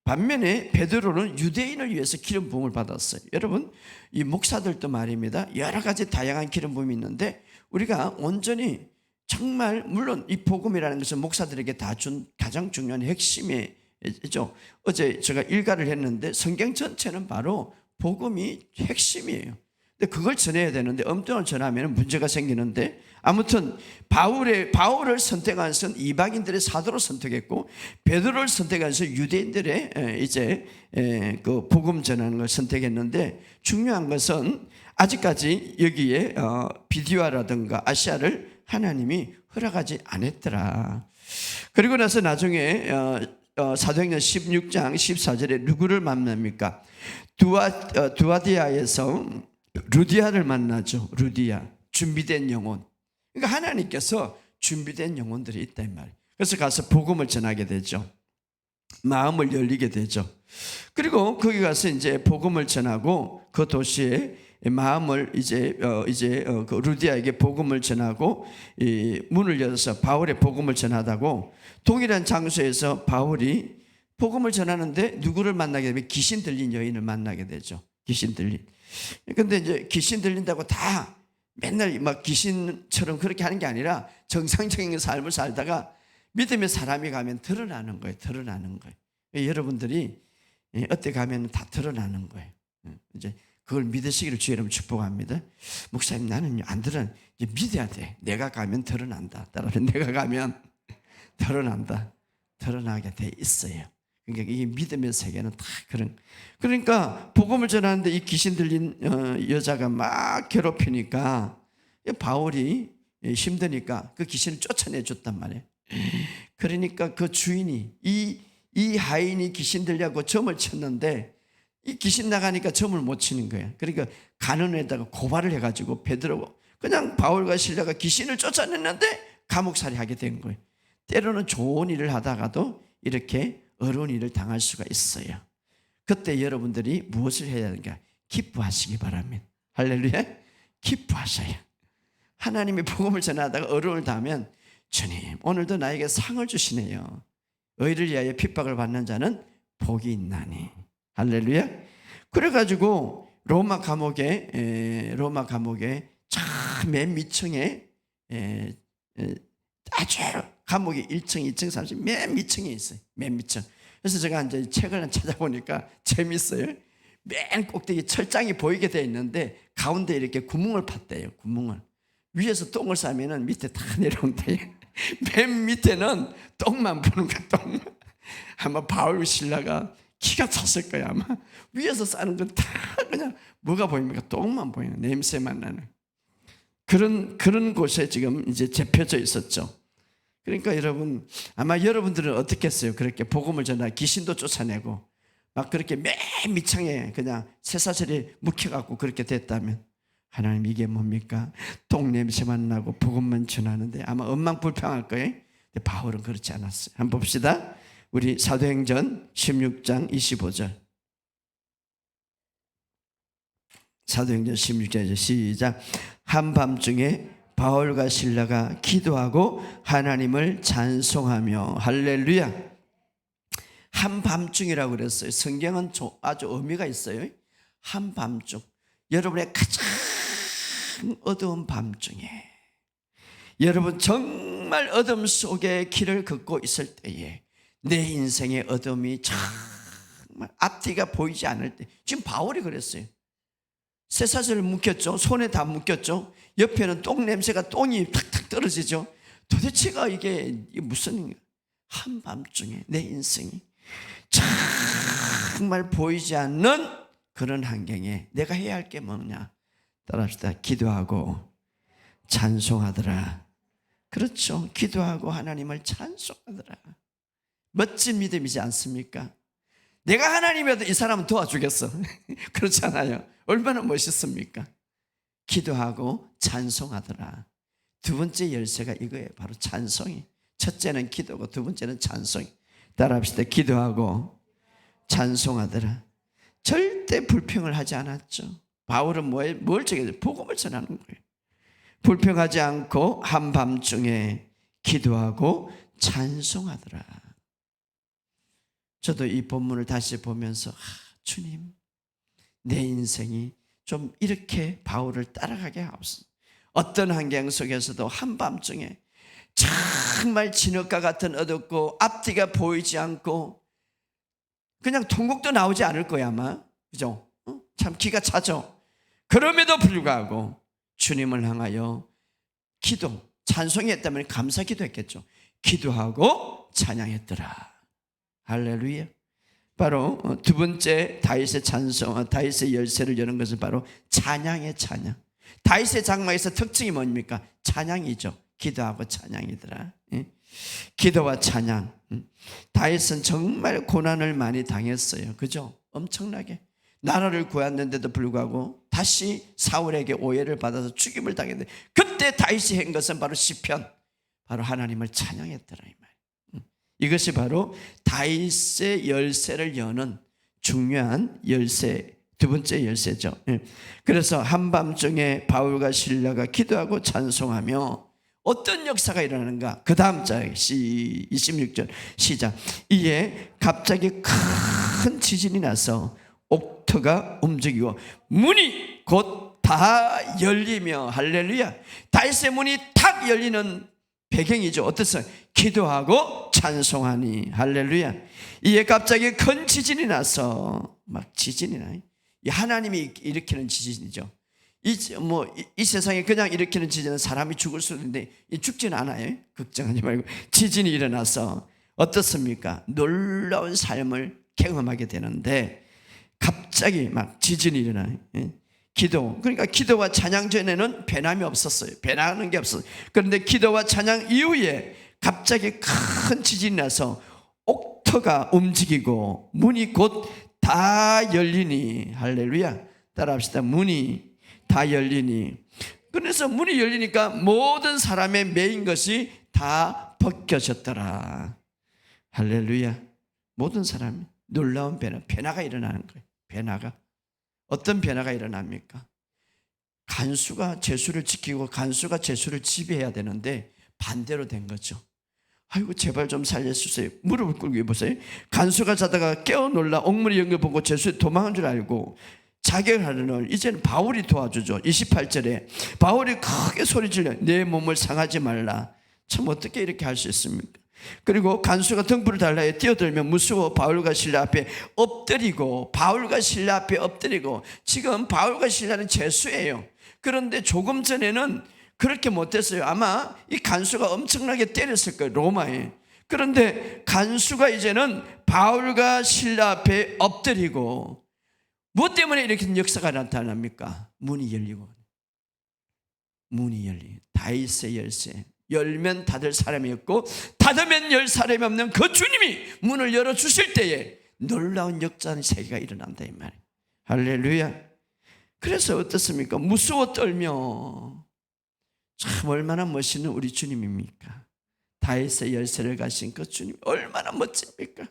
S1: 반면에 베드로는 유대인을 위해서 기름 부음을 받았어요. 여러분, 이 목사들도 말입니다. 여러 가지 다양한 기름 부음이 있는데 우리가 온전히 정말, 물론 이 복음이라는 것은 목사들에게 다 준 가장 중요한 핵심이죠. 어제 제가 일가를 했는데 성경 전체는 바로 복음이 핵심이에요. 근데 그걸 전해야 되는데 엉뚱한 전하면 문제가 생기는데, 아무튼 바울을 선택한 것은 이방인들의 사도로 선택했고, 베드로를 선택한 것은 유대인들의 이제 그 복음 전하는 걸 선택했는데, 중요한 것은 아직까지 여기에 비디오라든가 아시아를 하나님이 허락하지 않았더라. 그리고 나서 나중에 사도행전 16장 14절에 누구를 만납니까? 두아디아에서 루디아를 만나죠. 루디아, 준비된 영혼. 그러니까 하나님께서 준비된 영혼들이 있다 이 말이에요. 그래서 가서 복음을 전하게 되죠. 마음을 열리게 되죠. 그리고 거기 가서 이제 복음을 전하고 그 도시에 마음을 그 루디아에게 복음을 전하고 이 문을 열어서 바울의 복음을 전하다고, 동일한 장소에서 바울이 복음을 전하는데 누구를 만나게 되면 귀신 들린 여인을 만나게 되죠. 귀신 들린. 근데 이제 귀신 들린다고 다 맨날 막 귀신처럼 그렇게 하는 게 아니라 정상적인 삶을 살다가 믿음의 사람이 가면 드러나는 거예요. 드러나는 거예요. 여러분들이 어때 가면 다 드러나는 거예요. 이제 그걸 믿으시기를 주의 이름으로 축복합니다. 목사님, 나는 안 드러나. 이제 믿어야 돼. 내가 가면 드러난다. 따라서 내가 가면 드러난다. 드러나게 돼 있어요. 그러니까 이 믿음의 세계는 다 그런. 그러니까 복음을 전하는데 이 귀신 들린 여자가 막 괴롭히니까 바울이 힘드니까 그 귀신을 쫓아내 줬단 말이에요. 그러니까 그 주인이 이 하인이 귀신 들려고 점을 쳤는데 이 귀신 나가니까 점을 못 치는 거예요. 그러니까 간원에다가 고발을 해가지고 베드로 그냥 바울과 실라가 귀신을 쫓아냈는데 감옥살이 하게 된 거예요. 때로는 좋은 일을 하다가도 이렇게 어려운 일을 당할 수가 있어요. 그때 여러분들이 무엇을 해야 하는가? 기뻐하시기 바랍니다. 할렐루야. 기뻐하셔요. 하나님의 복음을 전하다가 어려움을 당하면 주님, 오늘도 나에게 상을 주시네요. 의를 위하여 핍박을 받는 자는 복이 있나니. 할렐루야. 그래가지고 로마 감옥에 맨 밑층에 아주 감옥이 1층, 2층, 3층 맨 밑층에 있어요. 맨 밑층. 그래서 제가 이제 책을 찾아보니까 재밌어요. 맨 꼭대기 철장이 보이게 되어 있는데 가운데 이렇게 구멍을 팠대요. 구멍을. 위에서 똥을 싸면은 밑에 다 내려온대요. 맨 밑에는 똥만 보는 거야. 똥만. 아마 바울 신라가 기가 찼을 거야. 아마 위에서 싸는 건 다 그냥 뭐가 보입니까? 똥만 보이는, 냄새만 나는 그런 곳에 지금 이제 잡혀져 있었죠. 그러니까 여러분, 아마 여러분들은 어떻겠어요? 그렇게 복음을 전하, 귀신도 쫓아내고 막 그렇게 맨 밑창에 그냥 쇠사슬이 묵혀갖고 그렇게 됐다면, 하나님 이게 뭡니까? 똥 냄새만 나고 복음만 전하는데 아마 엉망불평할 거예요. 근데 바울은 그렇지 않았어요. 한번 봅시다. 우리 사도행전 16장 25절. 사도행전 16장에서 시작. 한밤중에 바울과 실라가 기도하고 하나님을 찬송하며, 할렐루야. 한밤중이라고 그랬어요. 성경은 아주 의미가 있어요. 한밤중, 여러분의 가장 어두운 밤중에, 여러분 정말 어둠 속에 길을 걷고 있을 때에, 내 인생의 어둠이 정말 앞뒤가 보이지 않을 때, 지금 바울이 그랬어요. 쇠사슬을 묶였죠. 손에 다 묶였죠. 옆에는 똥 냄새가, 똥이 탁탁 떨어지죠. 도대체가 이게 무슨, 한밤중에 내 인생이 정말 보이지 않는 그런 환경에 내가 해야 할 게 뭐냐? 따라합시다. 기도하고 찬송하더라. 그렇죠. 기도하고 하나님을 찬송하더라. 멋진 믿음이지 않습니까? 내가 하나님이어도 이 사람은 도와주겠어. 그렇지 않아요? 얼마나 멋있습니까? 기도하고 찬송하더라. 두 번째 열쇠가 이거예요. 바로 찬송이. 첫째는 기도고 두 번째는 찬송이. 따라합시다. 기도하고 찬송하더라. 절대 불평을 하지 않았죠. 바울은 뭘 저게 복음을 전하는 거예요. 불평하지 않고 한밤중에 기도하고 찬송하더라. 저도 이 본문을 다시 보면서 주님, 내 인생이 좀 이렇게 바울을 따라가게 하옵소서. 어떤 환경 속에서도 한밤중에 정말 진흙과 같은 어둡고 앞뒤가 보이지 않고 그냥 통곡도 나오지 않을 거야 아마. 그죠? 참 기가 차죠. 그럼에도 불구하고 주님을 향하여 기도, 찬송이 했다면 감사기도 했겠죠. 기도하고 찬양했더라. 할렐루야. 바로 두 번째 다윗의 찬송, 다윗의 열쇠를 여는 것은 바로 찬양의 찬양. 다윗의 장막에서 특징이 뭡니까? 찬양이죠. 기도하고 찬양이더라. 기도와 찬양. 다윗은 정말 고난을 많이 당했어요. 그죠? 엄청나게. 나라를 구했는데도 불구하고 다시 사울에게 오해를 받아서 죽임을 당했는데, 그때 다윗이 한 것은 바로 시편, 바로 하나님을 찬양했더라 이 말. 이것이 바로 다윗의 열쇠를 여는 중요한 열쇠, 두 번째 열쇠죠. 그래서 한밤중에 바울과 실라가 기도하고 찬송하며 어떤 역사가 일어나는가? 그 다음 절 26절 시작. 이에 갑자기 큰 지진이 나서 옥토가 움직이고 문이 곧 다 열리며, 할렐루야. 다윗의 문이 탁 열리는 배경이죠. 어땠어요? 기도하고 찬송하니, 할렐루야. 이에 갑자기 큰 지진이 나서, 막 지진이 나요. 하나님이 일으키는 지진이죠. 이 세상에 그냥 일으키는 지진은 사람이 죽을 수도 있는데 죽지는 않아요. 걱정하지 말고. 지진이 일어나서 어떻습니까? 놀라운 삶을 경험하게 되는데 갑자기 막 지진이 일어나요. 기도, 그러니까 기도와 찬양 전에는 변함이 없었어요. 변하는 게 없었어요. 그런데 기도와 찬양 이후에 갑자기 큰 지진이 나서 옥토가 움직이고 문이 곧 다 열리니, 할렐루야. 따라합시다. 문이 다 열리니. 그래서 문이 열리니까 모든 사람의 매인 것이 다 벗겨졌더라. 할렐루야. 모든 사람이 놀라운 변화가 일어나는 거예요. 변화가. 어떤 변화가 일어납니까? 간수가 제수를 지키고 간수가 제수를 지배해야 되는데 반대로 된 거죠. 아이고 제발 좀 살려주세요. 무릎을 꿇고 보세요. 간수가 자다가 깨어 놀라 옥물이 연결 보고 죄수에 도망한 줄 알고 자결하려는 이제는 바울이 도와주죠. 28절에 바울이 크게 소리질러 내 몸을 상하지 말라. 참 어떻게 이렇게 할 수 있습니까? 그리고 간수가 등불을 달라 해 뛰어들면 무서워 바울과 실라 앞에 엎드리고, 바울과 실라 앞에 엎드리고, 지금 바울과 실라는 죄수예요. 그런데 조금 전에는 그렇게 못했어요. 아마 이 간수가 엄청나게 때렸을 거예요, 로마에. 그런데 간수가 이제는 바울과 실라 앞에 엎드리고, 무엇 때문에 이렇게 역사가 나타납니까? 문이 열리고, 문이 열리고, 다윗의 열쇠. 열면 닫을 사람이 없고 닫으면 열 사람이 없는 그 주님이 문을 열어주실 때에 놀라운 역사의 세계가 일어난다 이 말이에요. 할렐루야. 그래서 어떻습니까? 무서워 떨며 참 얼마나 멋있는 우리 주님입니까? 다윗의 열쇠를 가신 그 주님 얼마나 멋집니까?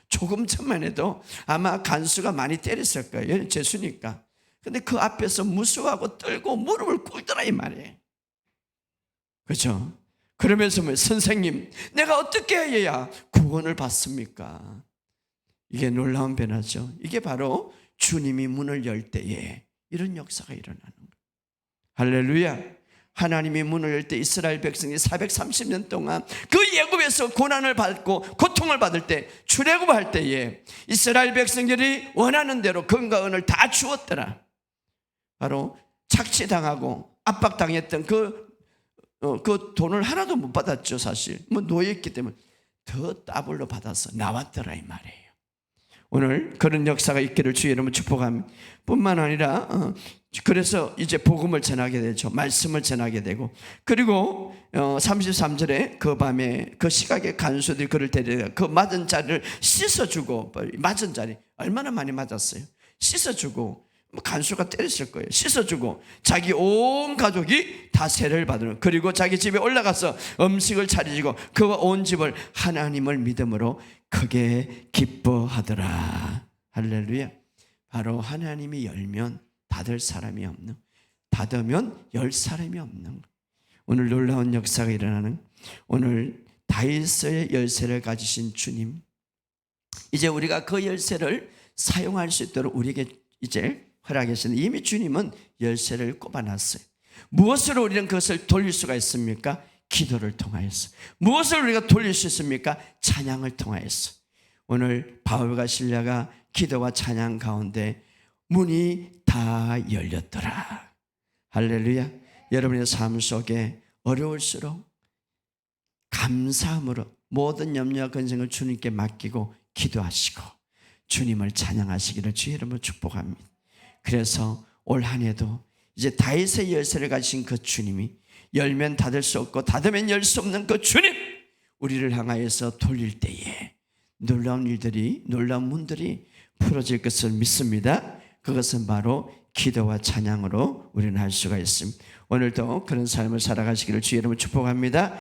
S1: 조금 전만 해도 아마 간수가 많이 때렸을 거예요. 죄수니까. 근데 그 앞에서 무서워하고 떨고 무릎을 꿇더라 이 말이에요. 그렇죠? 그러면서 뭐 선생님 내가 어떻게 해야 구원을 받습니까? 이게 놀라운 변화죠. 이게 바로 주님이 문을 열 때에 이런 역사가 일어나는 거예요. 할렐루야. 하나님이 문을 열 때 이스라엘 백성이 430년 동안 그 애굽에서 고난을 받고 고통을 받을 때, 출애굽할 때에 이스라엘 백성들이 원하는 대로 금과 은을 다 주었더라. 바로 착취당하고 압박당했던 그 돈을 하나도 못 받았죠. 사실 뭐 노예였기 때문에 더 더블로 받아서 나왔더라 이 말이에요. 오늘 그런 역사가 있기를 주의 이름으로 축복합니다. 뿐만 아니라 그래서 이제 복음을 전하게 되죠. 말씀을 전하게 되고, 그리고 33절에 그 밤에 그 시각에 간수들이 그를 데려가 그 맞은 자리를 씻어주고, 맞은 자리 얼마나 많이 맞았어요. 씻어주고, 간수가 때렸을 거예요. 씻어주고 자기 온 가족이 다 세례를 받으는, 그리고 자기 집에 올라가서 음식을 차리고 그와 온 집을 하나님을 믿음으로 크게 기뻐하더라. 할렐루야. 바로 하나님이 열면 닫을 사람이 없는, 닫으면 열 사람이 없는, 오늘 놀라운 역사가 일어나는, 오늘 다윗의 열쇠를 가지신 주님, 이제 우리가 그 열쇠를 사용할 수 있도록 우리에게 이제 허락했습니다. 이미 주님은 열쇠를 꼽아놨어요. 무엇으로 우리는 그것을 돌릴 수가 있습니까? 기도를 통하여서. 무엇을 우리가 돌릴 수 있습니까? 찬양을 통하여서. 오늘 바울과 실라가 기도와 찬양 가운데 문이 다 열렸더라. 할렐루야. 여러분의 삶 속에 어려울수록 감사함으로 모든 염려와 근심을 주님께 맡기고 기도하시고 주님을 찬양하시기를 주의 이름으로 축복합니다. 그래서 올 한 해도 이제 다윗의 열쇠를 가진 그 주님이 열면 닫을 수 없고 닫으면 열 수 없는 그 주님, 우리를 향하여서 돌릴 때에 놀라운 일들이, 놀라운 문들이 풀어질 것을 믿습니다. 그것은 바로 기도와 찬양으로 우리는 할 수가 있습니다. 오늘도 그런 삶을 살아가시기를 주의 이름으로 축복합니다.